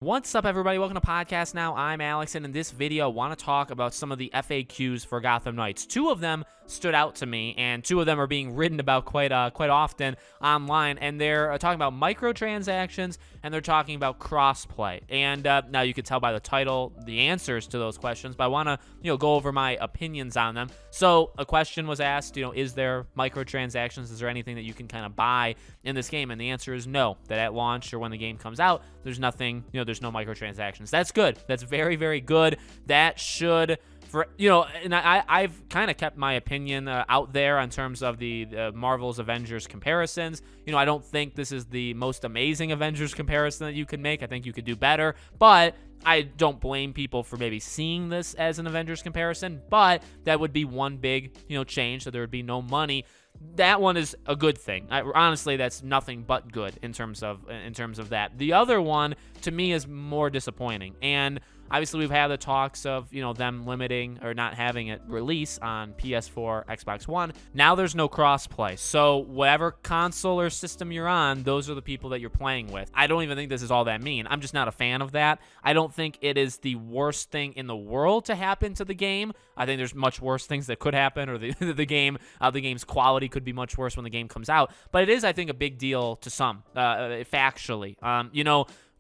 What's up, everybody? Welcome to Podcast Now. I'm Alex, and in this video, I want to talk about some of the FAQs for Gotham Knights. Two of them stood out to me, and two of them are being written about quite often online, and they're talking about microtransactions, and they're talking about crossplay. And now you can tell by the title the answers to those questions, but I want to go over my opinions on them. So a question was asked, is there microtransactions? Is there anything that you can kind of buy in this game? And the answer is no, that at launch or when the game comes out, there's nothing, there's no microtransactions. That's good. That's very, very good. That should, and I've kind of kept my opinion out there in terms of the Marvel's Avengers comparisons. I don't think this is the most amazing Avengers comparison that you could make. I think you could do better, but I don't blame people for maybe seeing this as an Avengers comparison, but that would be one big, change, so there would be no money. That one is a good thing. Honestly, that's nothing but good in terms of that. The other one, to me, is more disappointing. And obviously, we've had the talks of, them limiting or not having it release on PS4, Xbox One. Now there's no crossplay. So whatever console or system you're on, those are the people that you're playing with. I don't even think this is all that mean. I'm just not a fan of that. I don't think it is the worst thing in the world to happen to the game. I think there's much worse things that could happen, or the game's quality could be much worse when the game comes out. But it is, I think, a big deal to some, factually.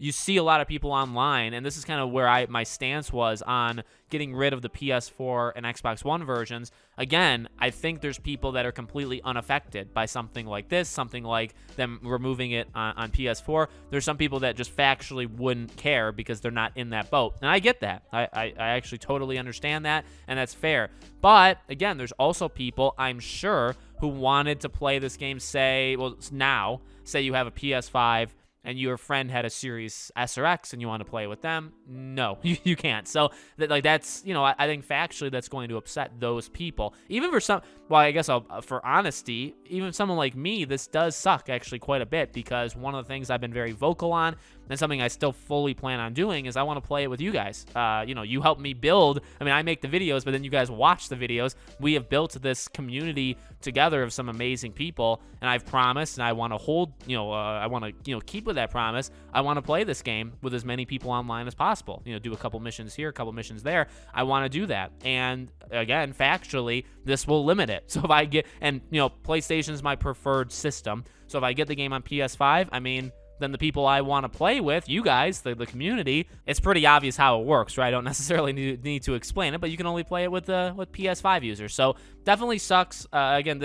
You see a lot of people online, and this is kind of where my stance was on getting rid of the PS4 and Xbox One versions. Again, I think there's people that are completely unaffected by something like this, something like them removing it on PS4. There's some people that just factually wouldn't care because they're not in that boat, and I get that. I actually totally understand that, and that's fair. But, again, there's also people, I'm sure, who wanted to play this game, say you have a PS5, and your friend had a Series S or X and you want to play with them, no, you can't. So that's, I think factually that's going to upset those people. Even for some, for honesty, even someone like me, this does suck actually quite a bit, because one of the things I've been very vocal on, and something I still fully plan on doing, is I want to play it with you guys. You help me build. I make the videos, but then you guys watch the videos. We have built this community together of some amazing people, and I've promised, and I want to hold, I want to, keep with that promise. I want to play this game with as many people online as possible. Do a couple missions here, a couple missions there. I want to do that. And again, factually, this will limit it. So if I get, and PlayStation's my preferred system. So if I get the game on PS5, then the people I want to play with, you guys, the community, it's pretty obvious how it works, right? I don't necessarily need to explain it, but you can only play it with PS5 users. So definitely sucks. Again,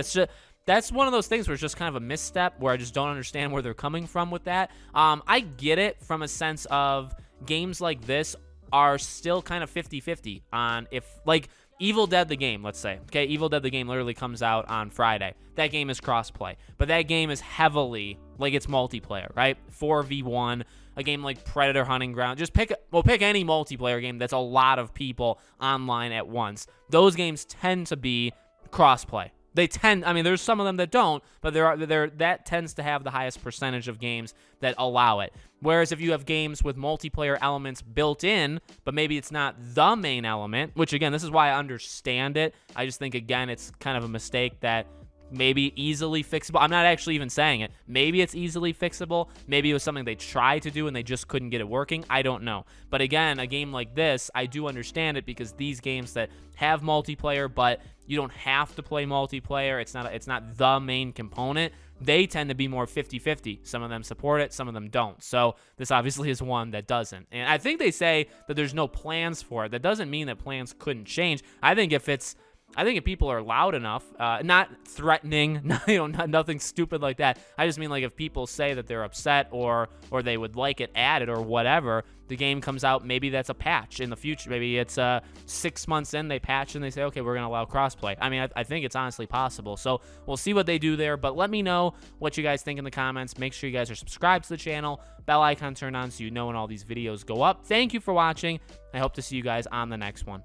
that's one of those things where it's just kind of a misstep, where I just don't understand where they're coming from with that. I get it from a sense of games like this are still kind of 50-50 on if, Evil Dead the game, let's say. Okay, Evil Dead the game literally comes out on Friday. That game is crossplay, but that game is heavily, it's multiplayer, right? 4v1, a game like Predator Hunting Ground. Just pick any multiplayer game that's a lot of people online at once. Those games tend to be crossplay. They tend, there's some of them that don't, but that tends to have the highest percentage of games that allow it. Whereas if you have games with multiplayer elements built in, but maybe it's not the main element, which again, this is why I understand it. I just think, again, it's kind of a mistake that maybe easily fixable. I'm not actually even saying it. Maybe it's easily fixable. Maybe it was something they tried to do and they just couldn't get it working. I don't know. But again, a game like this, I do understand it, because these games that have multiplayer, but you don't have to play multiplayer, it's not the main component, they tend to be more 50-50. Some of them support it, some of them don't. So this obviously is one that doesn't. And I think they say that there's no plans for it. That doesn't mean that plans couldn't change. I think if people are loud enough, not threatening, nothing stupid like that. I just mean if people say that they're upset or they would like it added or whatever, the game comes out, maybe that's a patch in the future. Maybe it's 6 months in, they patch and they say, okay, we're going to allow crossplay. I think it's honestly possible. So we'll see what they do there, but let me know what you guys think in the comments. Make sure you guys are subscribed to the channel, bell icon turned on so you know when all these videos go up. Thank you for watching. I hope to see you guys on the next one.